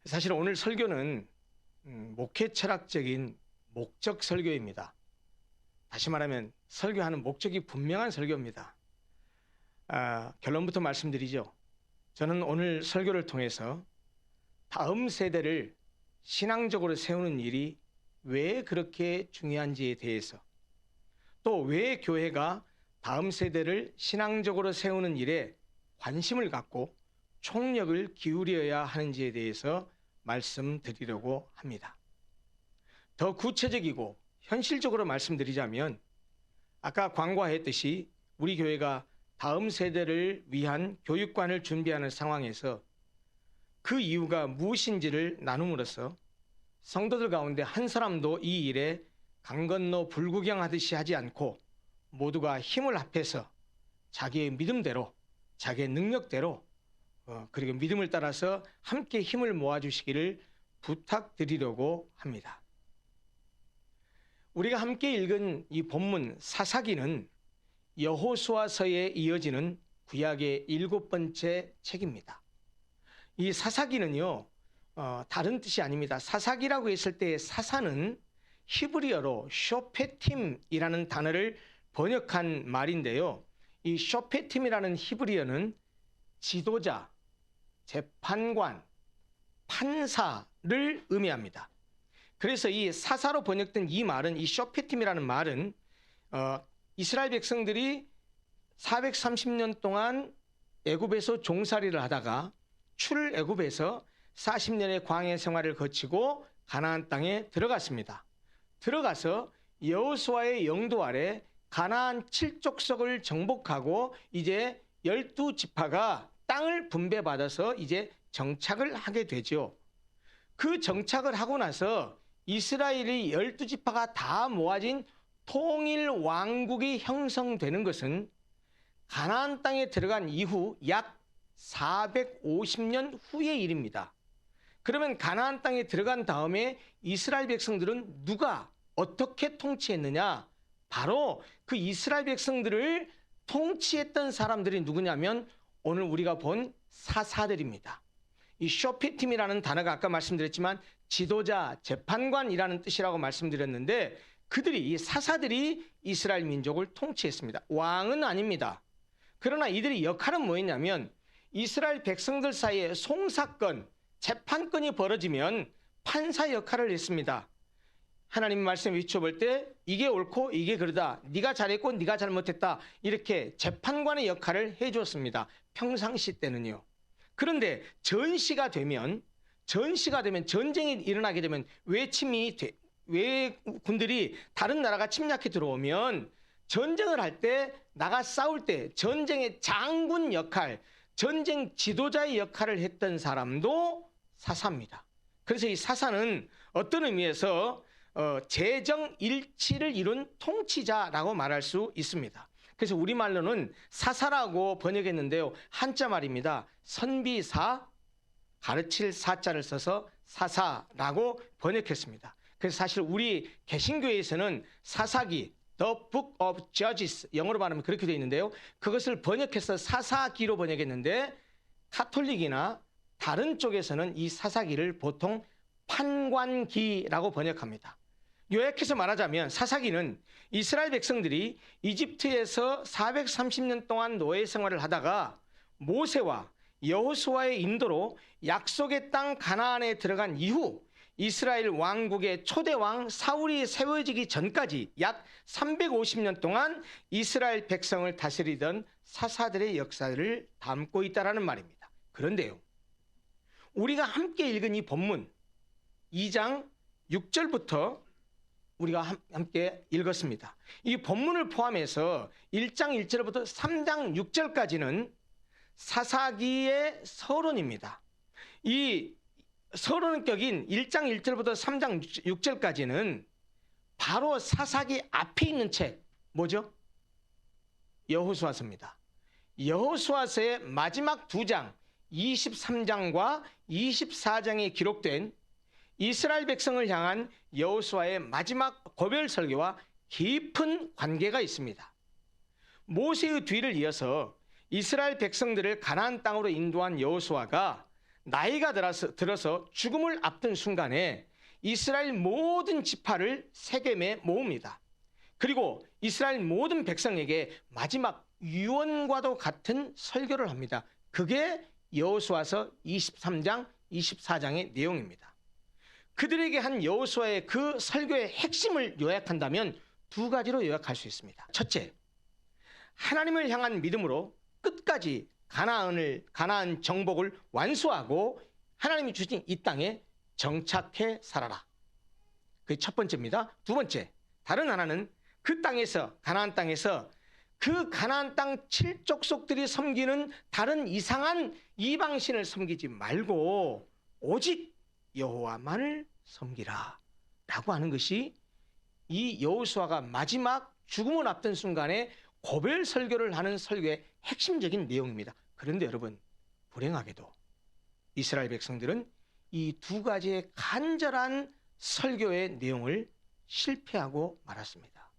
사실 오늘 설교는 목회 철학적인 목적 설교입니다. 다시 말하면 설교하는 목적이 분명한 설교입니다. 결론부터 말씀드리죠. 저는 오늘 설교를 통해서 다음 세대를 신앙적으로 세우는 일이 왜 그렇게 중요한지에 대해서, 또 왜 교회가 다음 세대를 신앙적으로 세우는 일에 관심을 갖고 총력을 기울여야 하는지에 대해서 말씀드리려고 합니다. 더 구체적이고 현실적으로 말씀드리자면, 아까 광고했듯이 우리 교회가 다음 세대를 위한 교육관을 준비하는 상황에서 그 이유가 무엇인지를 나눔으로써 성도들 가운데 한 사람도 이 일에 강 건너 불구경하듯이 하지 않고 모두가 힘을 합해서 자기의 믿음대로, 자기의 능력대로, 그리고 믿음을 따라서 함께 힘을 모아주시기를 부탁드리려고 합니다. 우리가 함께 읽은 이 본문 사사기는 여호수아서에 이어지는 구약의 7번째 책입니다. 이 사사기는요, 다른 뜻이 아닙니다. 사사기라고 했을 때 사사는 히브리어로 쇼페팀이라는 단어를 번역한 말인데요. 이 쇼페팀이라는 히브리어는 지도자, 재판관, 판사를 의미합니다. 그래서 이 사사로 번역된 이 말은, 이 쇼페팀이라는 말은 이스라엘 백성들이 430년 동안 애굽에서 종살이를 하다가 출애굽에서 40년의 광야 생활을 거치고 가나안 땅에 들어갔습니다. 들어가서 여호수아의 영도 아래 가나안 7족속을 정복하고 이제 12지파가 땅을 분배받아서 이제 정착을 하게 되죠. 그 정착을 하고 나서 이스라엘이 12지파가 다 모아진 통일 왕국이 형성되는 것은 가나안 땅에 들어간 이후 약 450년 후의 일입니다. 그러면 가나안 땅에 들어간 다음에 이스라엘 백성들은 누가 어떻게 통치했느냐? 바로 그 이스라엘 백성들을 통치했던 사람들이 누구냐면 오늘 우리가 본 사사들입니다. 이 쇼피팀이라는 단어가 아까 말씀드렸지만 지도자, 재판관이라는 뜻이라고 말씀드렸는데, 그들이, 이 사사들이 이스라엘 민족을 통치했습니다. 왕은 아닙니다. 그러나 이들의 역할은 뭐였냐면 이스라엘 백성들 사이에 송사건, 재판건이 벌어지면 판사 역할을 했습니다. 하나님 말씀 비춰볼 때 이게 옳고 이게 그러다, 네가 잘했고 네가 잘못했다, 이렇게 재판관의 역할을 해주었습니다. 평상시 때는요. 그런데 전시가 되면 전쟁이 일어나게 되면 외군들이 다른 나라가 침략해 들어오면 전쟁을 할 때, 나가 싸울 때 전쟁의 장군 역할, 전쟁 지도자의 역할을 했던 사람도 사사입니다. 그래서 이 사사는 어떤 의미에서 재정 일치를 이룬 통치자라고 말할 수 있습니다. 그래서 우리말로는 사사라고 번역했는데요, 한자 말입니다. 선비사, 가르칠 사자를 써서 사사라고 번역했습니다. 그래서 사실 우리 개신교에서는 사사기, The Book of Judges, 영어로 말하면 그렇게 되어 있는데요, 그것을 번역해서 사사기로 번역했는데 카톨릭이나 다른 쪽에서는 이 사사기를 보통 판관기라고 번역합니다. 요약해서 말하자면 사사기는 이스라엘 백성들이 이집트에서 430년 동안 노예 생활을 하다가 모세와 여호수아의 인도로 약속의 땅 가나안에 들어간 이후 이스라엘 왕국의 초대왕 사울이 세워지기 전까지 약 350년 동안 이스라엘 백성을 다스리던 사사들의 역사를 담고 있다는 말입니다. 그런데요, 우리가 함께 읽은 이 본문 2장 6절부터 우리가 함께 읽었습니다. 이 본문을 포함해서 1장 1절부터 3장 6절까지는 사사기의 서론입니다. 이 서론격인 1장 1절부터 3장 6절까지는 바로 사사기 앞에 있는 책, 뭐죠? 여호수아서입니다. 여호수아서의 마지막 2장, 23장과 24장에 기록된 이스라엘 백성을 향한 여호수아의 마지막 고별 설교와 깊은 관계가 있습니다. 모세의 뒤를 이어서 이스라엘 백성들을 가나안 땅으로 인도한 여호수아가 나이가 들어서 죽음을 앞둔 순간에 이스라엘 모든 지파를 세겜에 모읍니다. 그리고 이스라엘 모든 백성에게 마지막 유언과도 같은 설교를 합니다. 그게 여호수아서 23장, 24장의 내용입니다. 그들에게 한 여호수아의 그 설교의 핵심을 요약한다면 두 가지로 요약할 수 있습니다. 첫째, 하나님을 향한 믿음으로 끝까지 가나안 정복을 완수하고 하나님이 주신 이 땅에 정착해 살아라. 그게 첫 번째입니다. 두 번째, 다른 하나는 그 땅에서, 가나안 땅에서 그 가나안 땅 칠족속들이 섬기는 다른 이상한 이방신을 섬기지 말고 오직 여호와만을 섬기라 라고 하는 것이 이 여호수아가 마지막 죽음을 앞둔 순간에 고별 설교를 하는 설교의 핵심적인 내용입니다. 그런데 여러분, 불행하게도 이스라엘 백성들은 이 두 가지의 간절한 설교의 내용을 실패하고 말았습니다.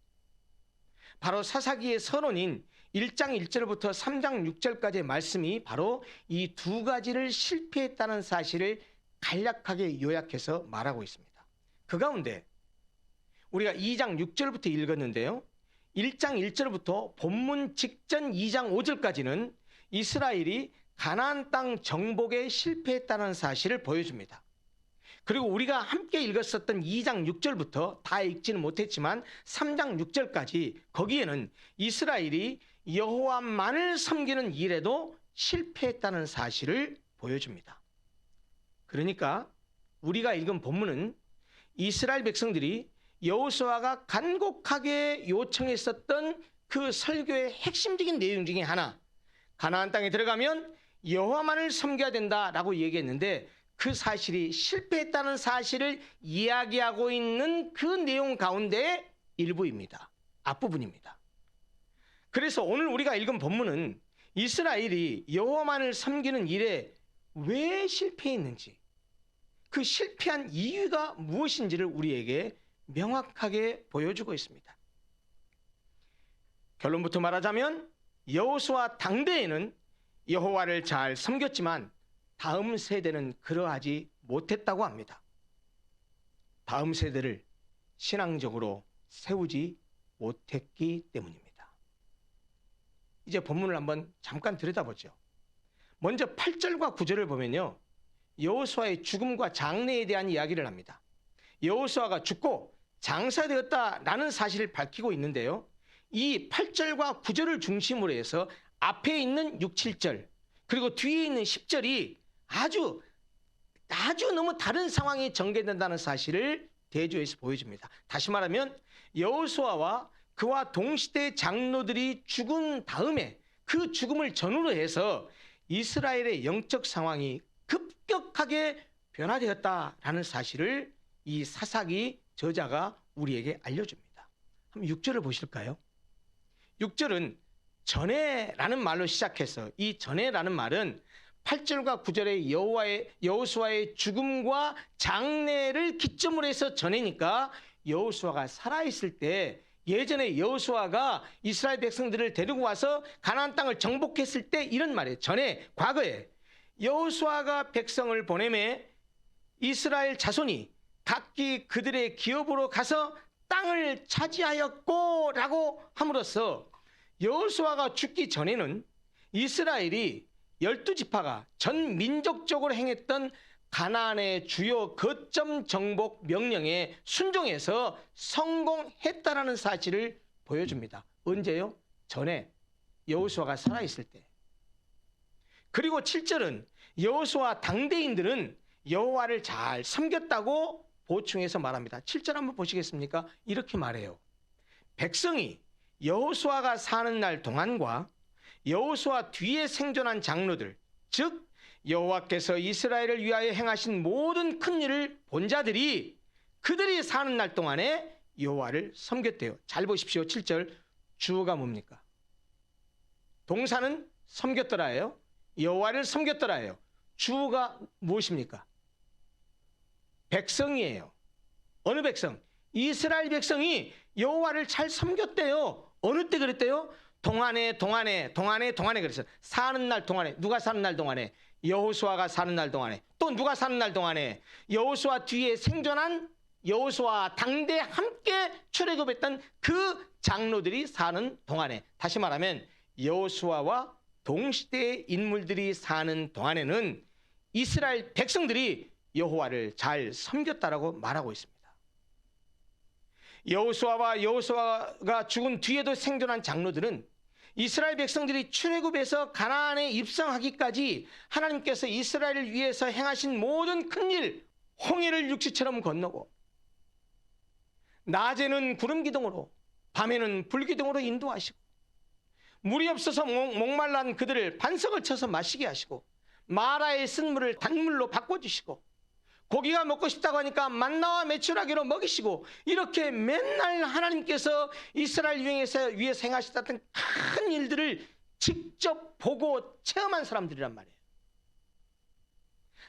바로 사사기의 서론인 1장 1절부터 3장 6절까지의 말씀이 바로 이 두 가지를 실패했다는 사실을 간략하게 요약해서 말하고 있습니다. 그 가운데 우리가 2장 6절부터 읽었는데요. 1장 1절부터 본문 직전 2장 5절까지는 이스라엘이 가나안 땅 정복에 실패했다는 사실을 보여줍니다. 그리고 우리가 함께 읽었었던 2장 6절부터 다 읽지는 못했지만 3장 6절까지 거기에는 이스라엘이 여호와만을 섬기는 일에도 실패했다는 사실을 보여줍니다. 그러니까 우리가 읽은 본문은 이스라엘 백성들이 여호수아가 간곡하게 요청했었던 그 설교의 핵심적인 내용 중에 하나, 가나안 땅에 들어가면 여호와만을 섬겨야 된다라고 얘기했는데 그 사실이 실패했다는 사실을 이야기하고 있는 그 내용 가운데 일부입니다. 앞부분입니다. 그래서 오늘 우리가 읽은 본문은 이스라엘이 여호와만을 섬기는 일에 왜 실패했는지, 그 실패한 이유가 무엇인지를 우리에게 명확하게 보여주고 있습니다. 결론부터 말하자면 여호수아 당대에는 여호와를 잘 섬겼지만 다음 세대는 그러하지 못했다고 합니다. 다음 세대를 신앙적으로 세우지 못했기 때문입니다. 이제 본문을 한번 잠깐 들여다보죠. 먼저 8절과 9절을 보면요, 여호수아의 죽음과 장례에 대한 이야기를 합니다. 여호수아가 죽고 장사되었다라는 사실을 밝히고 있는데요, 이 8절과 9절을 중심으로 해서 앞에 있는 6, 7절 그리고 뒤에 있는 10절이 아주 너무 다른 상황이 전개된다는 사실을 대조해서 보여줍니다. 다시 말하면 여호수아와 그와 동시대 장로들이 죽은 다음에 그 죽음을 전후로 해서 이스라엘의 영적 상황이 급격하게 변화되었다라는 사실을 이 사사기 저자가 우리에게 알려줍니다. 한번 6절을 보실까요? 6절은 전에라는 말로 시작해서 이 전에라는 말은 8절과 9절의 여호수아의 죽음과 장례를 기점으로 해서 전에니까 여호수아가 살아있을 때, 예전에 여호수아가 이스라엘 백성들을 데리고 와서 가나안 땅을 정복했을 때 이런 말이에요. 전에, 과거에 여호수아가 백성을 보내매 이스라엘 자손이 각기 그들의 기업으로 가서 땅을 차지하였고 라고 함으로써 여호수아가 죽기 전에는 이스라엘이 12지파가 전 민족적으로 행했던 가나안의 주요 거점 정복 명령에 순종해서 성공했다라는 사실을 보여줍니다. 언제요? 전에 여호수아가 살아있을 때. 그리고 7절은 여호수아 당대인들은 여호와를 잘 섬겼다고 보충해서 말합니다. 7절 한번 보시겠습니까? 이렇게 말해요. 백성이 여호수아가 사는 날 동안과 여호수아 뒤에 생존한 장로들, 즉 여호와께서 이스라엘을 위하여 행하신 모든 큰 일을 본 자들이 그들이 사는 날 동안에 여호와를 섬겼대요. 잘 보십시오. 7절 주어가 뭡니까? 동사는 섬겼더라예요. 여호와를 섬겼더라예요. 주어가 무엇입니까? 백성이에요. 어느 백성? 이스라엘 백성이 여호와를 잘 섬겼대요. 어느 때 그랬대요? 동안에 그랬어요. 사는 날 동안에. 누가 사는 날 동안에? 여호수아가 사는 날 동안에, 또 누가 사는 날 동안에, 여호수아 뒤에 생존한 여호수아 당대 함께 출애굽했던 그 장로들이 사는 동안에, 다시 말하면 여호수아와 동시대의 인물들이 사는 동안에는 이스라엘 백성들이 여호와를 잘 섬겼다라고 말하고 있습니다. 여호수아와 여호수아가 죽은 뒤에도 생존한 장로들은 이스라엘 백성들이 출애굽에서 가나안에 입성하기까지 하나님께서 이스라엘을 위해서 행하신 모든 큰일, 홍해를 육지처럼 건너고 낮에는 구름 기둥으로 밤에는 불 기둥으로 인도하시고 물이 없어서 목말란 그들을 반석을 쳐서 마시게 하시고 마라의 쓴물을 단물로 바꿔주시고 고기가 먹고 싶다고 하니까 만나와 메추라기로 먹이시고, 이렇게 맨날 하나님께서 이스라엘 위해서 행하셨던 큰 일들을 직접 보고 체험한 사람들이란 말이에요.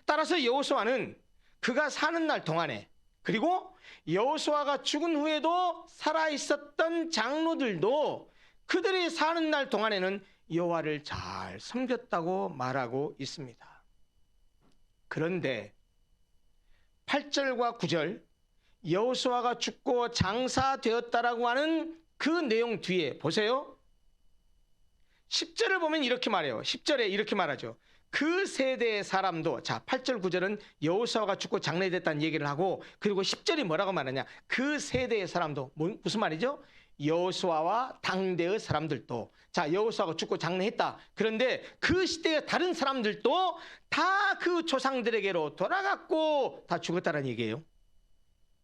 따라서 여호수아는 그가 사는 날 동안에, 그리고 여호수아가 죽은 후에도 살아있었던 장로들도 그들이 사는 날 동안에는 여호와를 잘 섬겼다고 말하고 있습니다. 그런데 8절과 9절, 여호수아가 죽고 장사되었다라고 하는 그 내용 뒤에 보세요. 10절을 보면 이렇게 말해요. 10절에 이렇게 말하죠. 그 세대의 사람도, 자 8절 9절은 여호수아가 죽고 장례됐다는 얘기를 하고, 그리고 10절이 뭐라고 말하냐, 그 세대의 사람도, 무슨 말이죠? 여호수아와 당대의 사람들도, 자 여호수아가 죽고 장례했다. 그런데 그 시대의 다른 사람들도 다 그 조상들에게로 돌아갔고 다 죽었다는 얘기예요.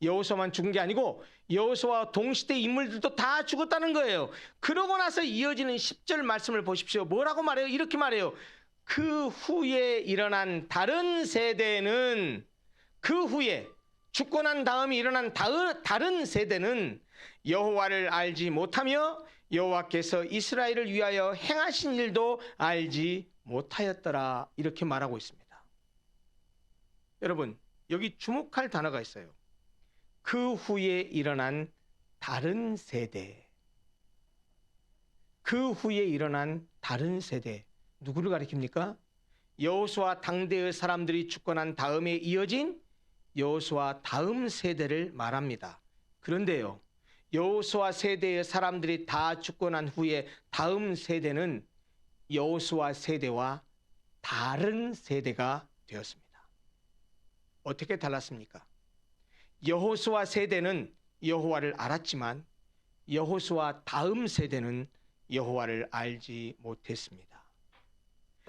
여호수아만 죽은 게 아니고 여호수아 동시대 인물들도 다 죽었다는 거예요. 그러고 나서 이어지는 10절 말씀을 보십시오. 뭐라고 말해요? 이렇게 말해요. 그 후에 일어난 다른 세대는, 그 후에 죽고 난 다음에 일어난 다른 세대는 여호와를 알지 못하며 여호와께서 이스라엘을 위하여 행하신 일도 알지 못하였더라, 이렇게 말하고 있습니다. 여러분, 여기 주목할 단어가 있어요. 그 후에 일어난 다른 세대. 그 후에 일어난 다른 세대. 누구를 가리킵니까? 여호수아 당대의 사람들이 죽고 난 다음에 이어진 여호수아 다음 세대를 말합니다. 그런데요, 여호수아 세대의 사람들이 다 죽고 난 후에 다음 세대는 여호수아 세대와 다른 세대가 되었습니다. 어떻게 달랐습니까? 여호수아 세대는 여호와를 알았지만 여호수아 다음 세대는 여호와를 알지 못했습니다.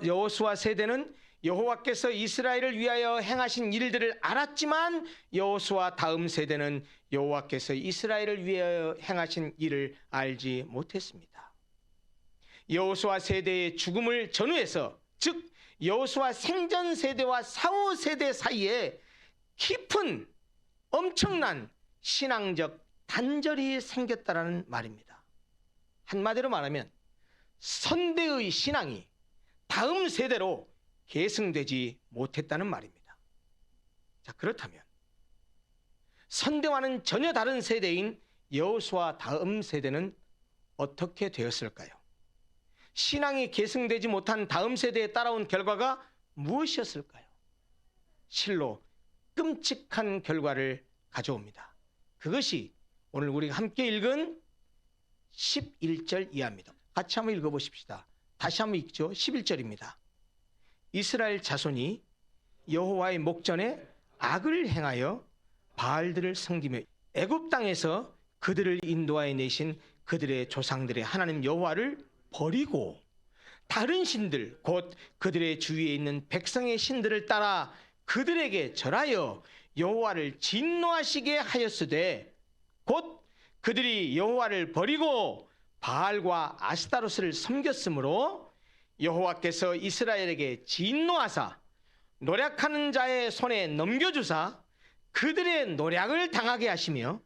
여호수아 세대는 여호와께서 이스라엘을 위하여 행하신 일들을 알았지만 여호수아 다음 세대는 여호와께서 이스라엘을 위하여 행하신 일을 알지 못했습니다. 여호수아 세대의 죽음을 전후해서, 즉 여호수아 생전 세대와 사후 세대 사이에 깊은 엄청난 신앙적 단절이 생겼다라는 말입니다. 한마디로 말하면 선대의 신앙이 다음 세대로 계승되지 못했다는 말입니다. 자, 그렇다면 선대와는 전혀 다른 세대인 여호수아 다음 세대는 어떻게 되었을까요? 신앙이 계승되지 못한 다음 세대에 따라온 결과가 무엇이었을까요? 실로 끔찍한 결과를 가져옵니다. 그것이 오늘 우리가 함께 읽은 11절 이하입니다. 같이 한번 읽어보십시다. 다시 한번 읽죠. 11절입니다. 이스라엘 자손이 여호와의 목전에 악을 행하여 바알들을 섬기며 애굽 땅에서 그들을 인도하여 내신 그들의 조상들의 하나님 여호와를 버리고 다른 신들, 곧 그들의 주위에 있는 백성의 신들을 따라 그들에게 절하여 여호와를 진노하시게 하였으되, 곧 그들이 여호와를 버리고 바알과 아스타롯을 섬겼으므로 여호와께서 이스라엘에게 진노하사 노략하는 자의 손에 넘겨주사 그들의 노략을 당하게 하시며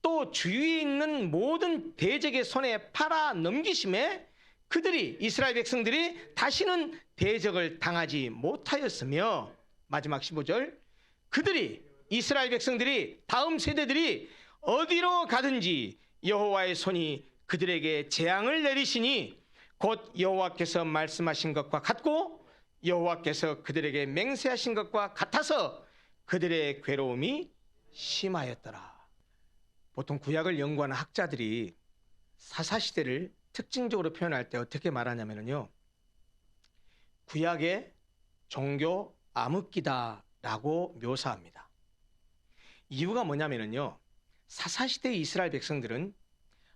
또 주위에 있는 모든 대적의 손에 팔아 넘기심에 그들이, 이스라엘 백성들이 다시는 대적을 당하지 못하였으며, 마지막 15절, 그들이, 이스라엘 백성들이, 다음 세대들이 어디로 가든지 여호와의 손이 그들에게 재앙을 내리시니 곧 여호와께서 말씀하신 것과 같고 여호와께서 그들에게 맹세하신 것과 같아서 그들의 괴로움이 심하였더라. 보통 구약을 연구하는 학자들이 사사시대를 특징적으로 표현할 때 어떻게 말하냐면요, 구약의 종교 암흑기다라고 묘사합니다. 이유가 뭐냐면요, 사사시대의 이스라엘 백성들은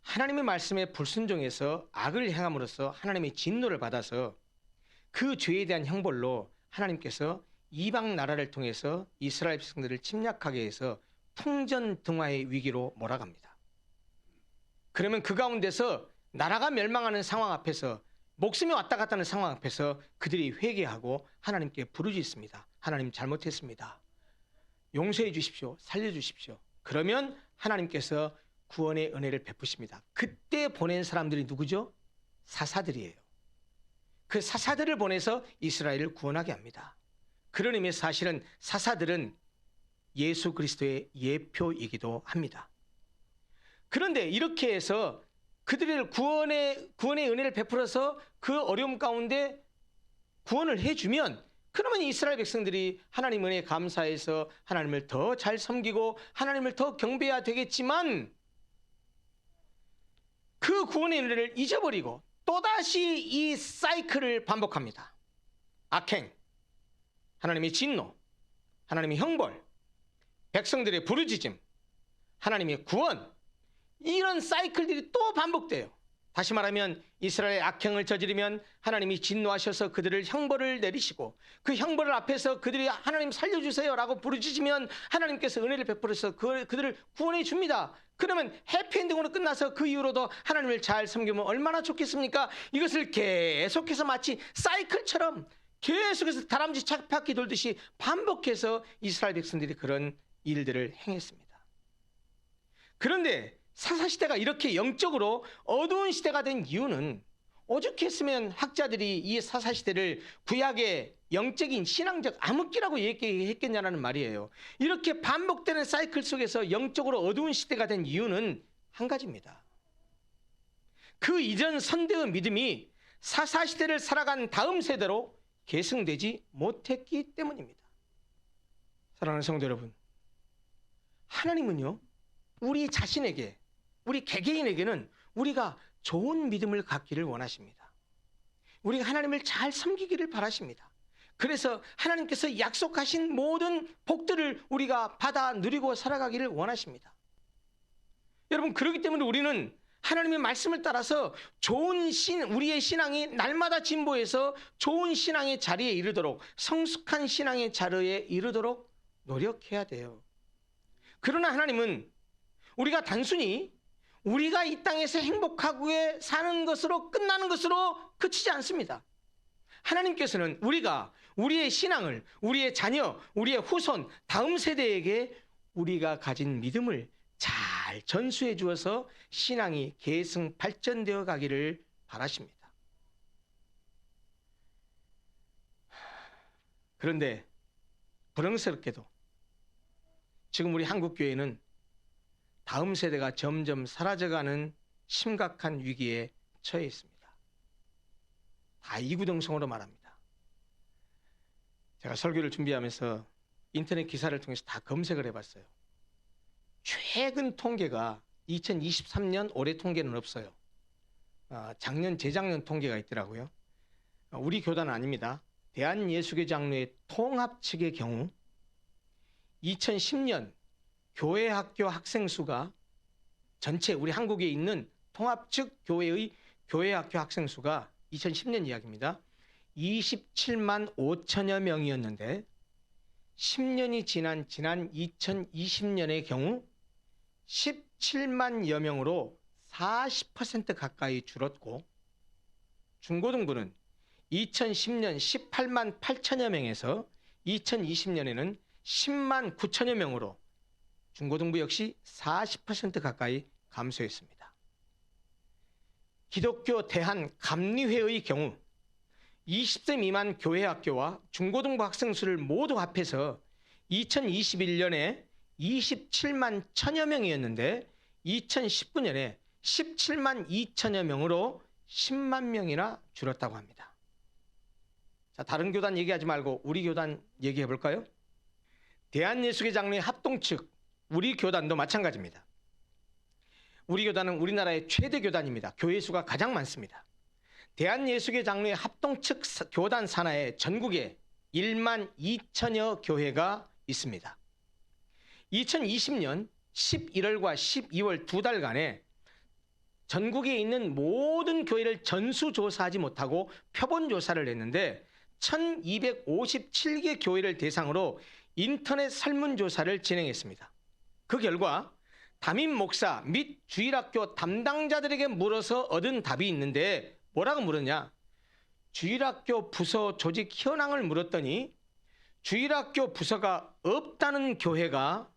하나님의 말씀에 불순종해서 악을 행함으로써 하나님의 진노를 받아서 그 죄에 대한 형벌로 하나님께서 이방 나라를 통해서 이스라엘 백성들을 침략하게 해서 풍전등화의 위기로 몰아갑니다. 그러면 그 가운데서 나라가 멸망하는 상황 앞에서, 목숨이 왔다 갔다 하는 상황 앞에서 그들이 회개하고 하나님께 부르짖습니다. 하나님 잘못했습니다. 용서해 주십시오. 살려주십시오. 그러면 하나님께서 구원의 은혜를 베푸십니다. 그때 보낸 사람들이 누구죠? 사사들이에요. 그 사사들을 보내서 이스라엘을 구원하게 합니다. 그런 의미에서 사실은 사사들은 예수 그리스도의 예표이기도 합니다. 그런데 이렇게 해서 그들을 구원의 은혜를 베풀어서 그 어려움 가운데 구원을 해주면, 그러면 이스라엘 백성들이 하나님 은혜에 감사해서 하나님을 더 잘 섬기고 하나님을 더 경배해야 되겠지만, 그 구원의 은혜를 잊어버리고 또다시 이 사이클을 반복합니다. 악행, 하나님의 진노, 하나님의 형벌, 백성들의 부르짖음, 하나님의 구원, 이런 사이클들이 또 반복돼요. 다시 말하면 이스라엘의 악행을 저지르면 하나님이 진노하셔서 그들을 형벌을 내리시고, 그 형벌을 앞에서 그들이 하나님 살려주세요 라고 부르짖으면 하나님께서 은혜를 베풀어서 그들을 구원해 줍니다. 그러면 해피엔딩으로 끝나서 그 이후로도 하나님을 잘 섬기면 얼마나 좋겠습니까? 이것을 계속해서 마치 사이클처럼 계속해서 다람쥐 쳇바퀴 돌듯이 반복해서 이스라엘 백성들이 그런 일들을 행했습니다. 그런데 사사시대가 이렇게 영적으로 어두운 시대가 된 이유는, 오죽했으면 학자들이 이 사사시대를 구약의 영적인 신앙적 암흑기라고 얘기했겠냐는 말이에요. 이렇게 반복되는 사이클 속에서 영적으로 어두운 시대가 된 이유는 한 가지입니다. 그 이전 선대의 믿음이 사사시대를 살아간 다음 세대로 계승되지 못했기 때문입니다. 사랑하는 성도 여러분, 하나님은요, 우리 자신에게, 우리 개개인에게는 우리가 좋은 믿음을 갖기를 원하십니다. 우리가 하나님을 잘 섬기기를 바라십니다. 그래서 하나님께서 약속하신 모든 복들을 우리가 받아 누리고 살아가기를 원하십니다. 여러분, 그렇기 때문에 우리는 하나님의 말씀을 따라서 우리의 신앙이 날마다 진보해서 좋은 신앙의 자리에 이르도록, 성숙한 신앙의 자리에 이르도록 노력해야 돼요. 그러나 하나님은 우리가 단순히 우리가 이 땅에서 행복하고 사는 것으로 끝나는 것으로 그치지 않습니다. 하나님께서는 우리가 우리의 신앙을, 우리의 자녀, 우리의 후손, 다음 세대에게 우리가 가진 믿음을 잘 전수해 주어서 신앙이 계승 발전되어 가기를 바라십니다. 그런데 불행스럽게도 지금 우리 한국교회는 다음 세대가 점점 사라져가는 심각한 위기에 처해 있습니다. 다 이구동성으로 말합니다. 제가 설교를 준비하면서 인터넷 기사를 통해서 다 검색을 해봤어요. 최근 통계가 2023년 올해 통계는 없어요. 작년, 재작년 통계가 있더라고요. 우리 교단은 아닙니다. 대한예수교 장로회 통합 측의 경우 2010년 교회 학교 학생 수가, 전체 우리 한국에 있는 통합 측 교회의 교회 학교 학생 수가 2010년 이야기입니다. 27만 5천여 명이었는데 10년이 지난 2020년의 경우 17만여 명으로 40% 가까이 줄었고, 중고등부는 2010년 18만 8천여 명에서 2020년에는 10만 9천여 명으로 중고등부 역시 40% 가까이 감소했습니다. 기독교 대한 감리회의 경우 20세 미만 교회 학교와 중고등부 학생 수를 모두 합해서 2021년에 27만 1천여 명이었는데 2019년에 17만 2천여 명으로 10만 명이나 줄었다고 합니다. 자, 다른 교단 얘기하지 말고 우리 교단 얘기해 볼까요? 대한예수교 장로회 합동 측 우리 교단도 마찬가지입니다. 우리 교단은 우리나라의 최대 교단입니다. 교회 수가 가장 많습니다. 대한예수교 장로회 합동 측 교단 산하에 전국에 1만 2천여 교회가 있습니다. 2020년 11월과 12월 두 달간에 전국에 있는 모든 교회를 전수조사하지 못하고 표본조사를 했는데 1257개 교회를 대상으로 인터넷 설문조사를 진행했습니다. 그 결과 담임 목사 및 주일학교 담당자들에게 물어서 얻은 답이 있는데 뭐라고 물었냐? 주일학교 부서 조직 현황을 물었더니 주일학교 부서가 없다는 교회가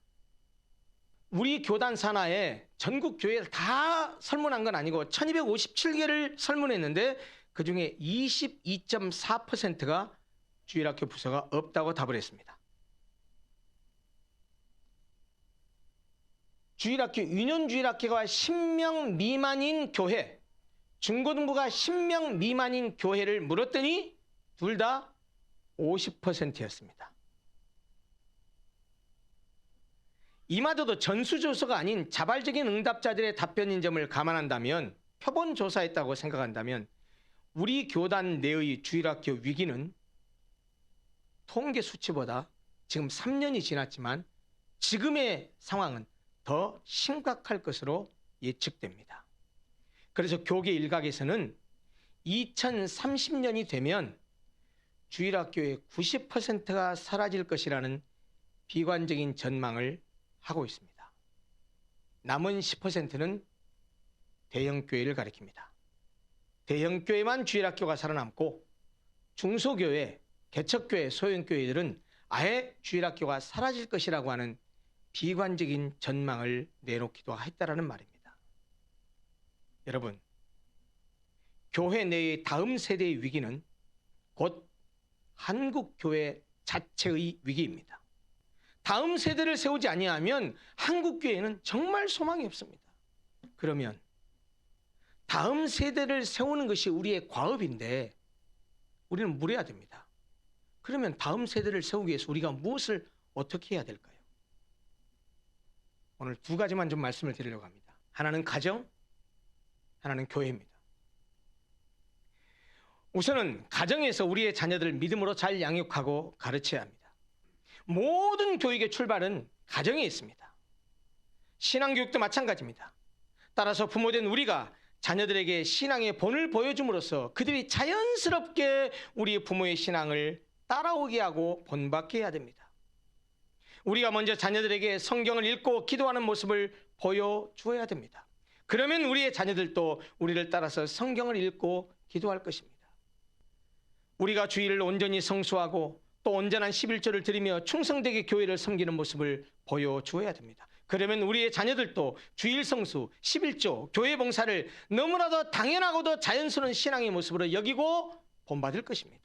우리 교단 산하에 전국 교회를 다 설문한 건 아니고 1257개를 설문했는데 그중에 22.4%가 주일학교 부서가 없다고 답을 했습니다. 주일학교, 유년주일학교가 10명 미만인 교회, 중고등부가 10명 미만인 교회를 물었더니 둘 다 50%였습니다. 이마저도 전수조사가 아닌 자발적인 응답자들의 답변인 점을 감안한다면, 표본조사했다고 생각한다면 우리 교단 내의 주일학교 위기는 통계 수치보다 지금 3년이 지났지만 지금의 상황은 더 심각할 것으로 예측됩니다. 그래서 교계 일각에서는 2030년이 되면 주일학교의 90%가 사라질 것이라는 비관적인 전망을 하고 있습니다. 남은 10%는 대형교회를 가리킵니다. 대형교회만 주일학교가 살아남고 중소교회, 개척교회, 소형교회들은 아예 주일학교가 사라질 것이라고 하는 비관적인 전망을 내놓기도 했다라는 말입니다. 여러분, 교회 내의 다음 세대의 위기는 곧 한국교회 자체의 위기입니다. 다음 세대를 세우지 아니하면 한국교회는 정말 소망이 없습니다. 그러면 다음 세대를 세우는 것이 우리의 과업인데 우리는 물어야 됩니다. 그러면 다음 세대를 세우기 위해서 우리가 무엇을 어떻게 해야 될까요? 오늘 두 가지만 좀 말씀을 드리려고 합니다. 하나는 가정, 하나는 교회입니다. 우선은 가정에서 우리의 자녀들을 믿음으로 잘 양육하고 가르쳐야 합니다. 모든 교육의 출발은 가정에 있습니다. 신앙교육도 마찬가지입니다. 따라서 부모된 우리가 자녀들에게 신앙의 본을 보여줌으로써 그들이 자연스럽게 우리 부모의 신앙을 따라오게 하고 본받게 해야 됩니다. 우리가 먼저 자녀들에게 성경을 읽고 기도하는 모습을 보여주어야 됩니다. 그러면 우리의 자녀들도 우리를 따라서 성경을 읽고 기도할 것입니다. 우리가 주일을 온전히 성수하고 또 온전한 11조를 드리며 충성되게 교회를 섬기는 모습을 보여주어야 됩니다. 그러면 우리의 자녀들도 주일 성수, 11조, 교회 봉사를 너무나도 당연하고도 자연스러운 신앙의 모습으로 여기고 본받을 것입니다.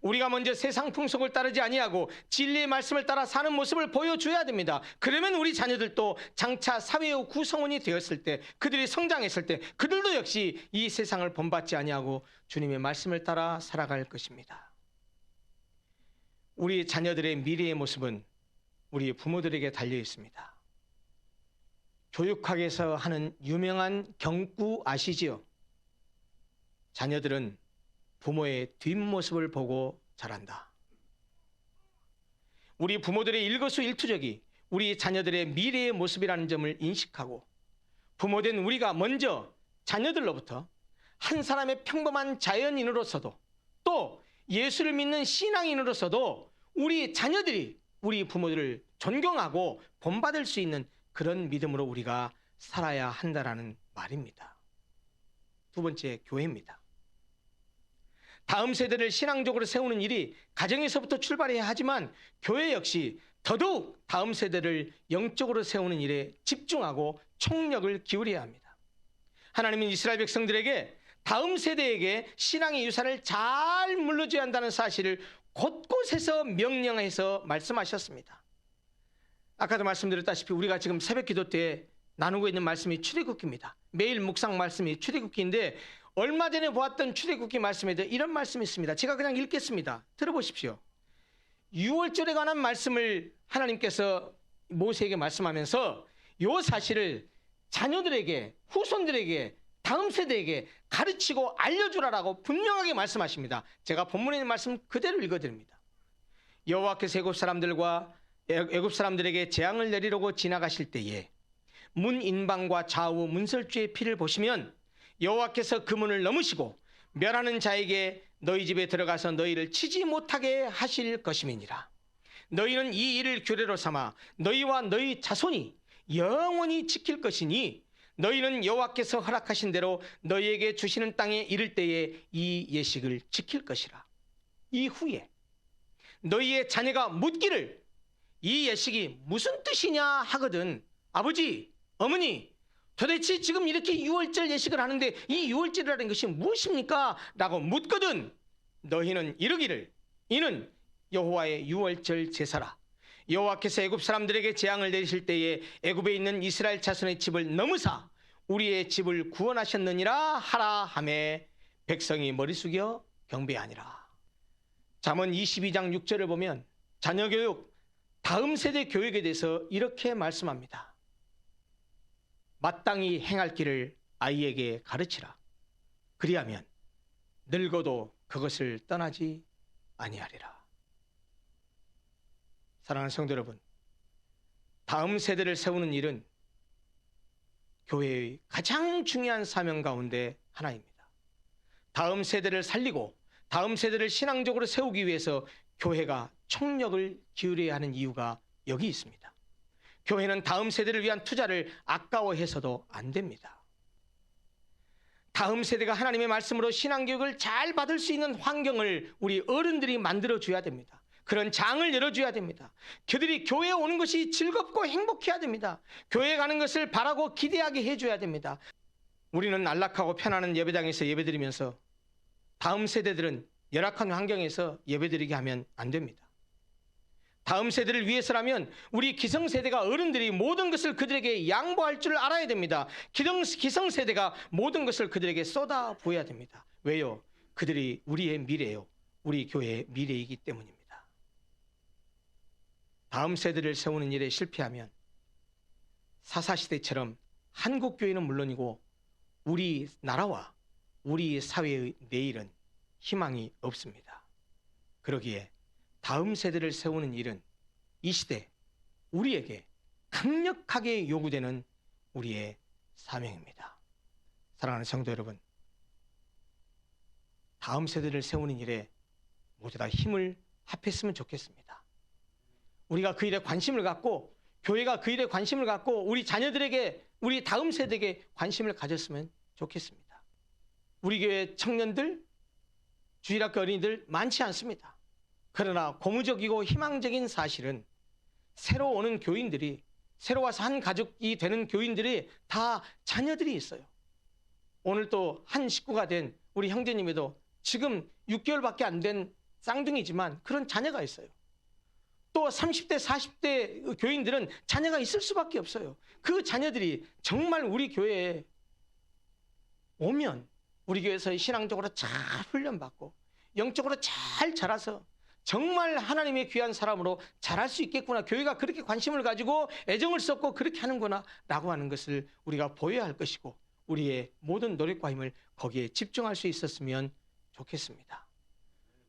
우리가 먼저 세상 풍속을 따르지 아니하고 진리의 말씀을 따라 사는 모습을 보여줘야 됩니다. 그러면 우리 자녀들도 장차 사회의 구성원이 되었을 때, 그들이 성장했을 때 그들도 역시 이 세상을 본받지 아니하고 주님의 말씀을 따라 살아갈 것입니다. 우리 자녀들의 미래의 모습은 우리 부모들에게 달려 있습니다. 교육학에서 하는 유명한 경구 아시지요? 자녀들은 부모의 뒷모습을 보고 자란다. 우리 부모들의 일거수일투족이 우리 자녀들의 미래의 모습이라는 점을 인식하고 부모된 우리가 먼저 자녀들로부터 한 사람의 평범한 자연인으로서도 또 예수를 믿는 신앙인으로서도 우리 자녀들이 우리 부모들을 존경하고 본받을 수 있는 그런 믿음으로 우리가 살아야 한다라는 말입니다. 두 번째, 교회입니다. 다음 세대를 신앙적으로 세우는 일이 가정에서부터 출발해야 하지만 교회 역시 더더욱 다음 세대를 영적으로 세우는 일에 집중하고 총력을 기울여야 합니다. 하나님은 이스라엘 백성들에게 다음 세대에게 신앙의 유산을 잘 물려줘야 한다는 사실을 곳곳에서 명령해서 말씀하셨습니다. 아까도 말씀드렸다시피 우리가 지금 새벽 기도 때 나누고 있는 말씀이 출애굽기입니다. 매일 묵상 말씀이 출애굽기인데 얼마 전에 보았던 출애굽기 말씀에도 이런 말씀이 있습니다. 제가 그냥 읽겠습니다. 들어보십시오. 6월절에 관한 말씀을 하나님께서 모세에게 말씀하면서 이 사실을 자녀들에게, 후손들에게, 다음 세대에게 가르치고 알려주라라고 분명하게 말씀하십니다. 제가 본문에 있는 말씀 그대로 읽어드립니다. 여호와께서 애굽 사람들에게 재앙을 내리려고 지나가실 때에 문 인방과 좌우 문설주의 피를 보시면 여호와께서 그 문을 넘으시고 멸하는 자에게 너희 집에 들어가서 너희를 치지 못하게 하실 것임이니라. 너희는 이 일을 규례로 삼아 너희와 너희 자손이 영원히 지킬 것이니 너희는 여호와께서 허락하신 대로 너희에게 주시는 땅에 이를 때에 이 예식을 지킬 것이라. 이후에 너희의 자녀가 묻기를 이 예식이 무슨 뜻이냐 하거든 아버지, 어머니, 도대체 지금 이렇게 유월절 예식을 하는데 이 유월절이라는 것이 무엇입니까? 라고 묻거든 너희는 이르기를 이는 여호와의 유월절 제사라. 여호와께서 애굽 사람들에게 재앙을 내리실 때에 애굽에 있는 이스라엘 자손의 집을 넘으사 우리의 집을 구원하셨느니라 하라 하매 백성이 머리 숙여 경배하니라. 잠언 22장 6절을 보면 자녀교육, 다음 세대 교육에 대해서 이렇게 말씀합니다. 마땅히 행할 길을 아이에게 가르치라. 그리하면 늙어도 그것을 떠나지 아니하리라. 사랑하는 성도 여러분, 다음 세대를 세우는 일은 교회의 가장 중요한 사명 가운데 하나입니다. 다음 세대를 살리고 다음 세대를 신앙적으로 세우기 위해서 교회가 총력을 기울여야 하는 이유가 여기 있습니다. 교회는 다음 세대를 위한 투자를 아까워해서도 안 됩니다. 다음 세대가 하나님의 말씀으로 신앙교육을 잘 받을 수 있는 환경을 우리 어른들이 만들어줘야 됩니다. 그런 장을 열어줘야 됩니다. 그들이 교회에 오는 것이 즐겁고 행복해야 됩니다. 교회에 가는 것을 바라고 기대하게 해줘야 됩니다. 우리는 안락하고 편안한 예배당에서 예배드리면서 다음 세대들은 열악한 환경에서 예배드리게 하면 안 됩니다. 다음 세대를 위해서라면 우리 기성세대가 어른들이 모든 것을 그들에게 양보할 줄 알아야 됩니다. 기성세대가 모든 것을 그들에게 쏟아부어야 됩니다. 왜요? 그들이 우리의 미래요. 우리 교회의 미래이기 때문입니다. 다음 세대를 세우는 일에 실패하면 사사시대처럼 한국교회는 물론이고 우리 나라와 우리 사회의 내일은 희망이 없습니다. 그러기에 다음 세대를 세우는 일은 이 시대 우리에게 강력하게 요구되는 우리의 사명입니다. 사랑하는 성도 여러분, 다음 세대를 세우는 일에 모두 다 힘을 합했으면 좋겠습니다. 우리가 그 일에 관심을 갖고 교회가 그 일에 관심을 갖고 우리 자녀들에게 우리 다음 세대에게 관심을 가졌으면 좋겠습니다. 우리 교회 청년들, 주일학교 어린이들 많지 않습니다. 그러나 고무적이고 희망적인 사실은 새로 오는 교인들이, 새로 와서 한 가족이 되는 교인들이 다 자녀들이 있어요. 오늘 또 한 식구가 된 우리 형제님에도 지금 6개월밖에 안 된 쌍둥이지만 그런 자녀가 있어요. 또 30대, 40대 교인들은 자녀가 있을 수밖에 없어요. 그 자녀들이 정말 우리 교회에 오면 우리 교회에서 신앙적으로 잘 훈련받고 영적으로 잘 자라서 정말 하나님의 귀한 사람으로 자랄 수 있겠구나. 교회가 그렇게 관심을 가지고 애정을 쏟고 그렇게 하는구나 라고 하는 것을 우리가 보여야 할 것이고 우리의 모든 노력과 힘을 거기에 집중할 수 있었으면 좋겠습니다.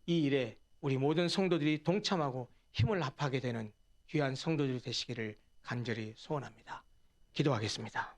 이 일에 우리 모든 성도들이 동참하고 힘을 합하게 되는 귀한 성도들이 되시기를 간절히 소원합니다. 기도하겠습니다.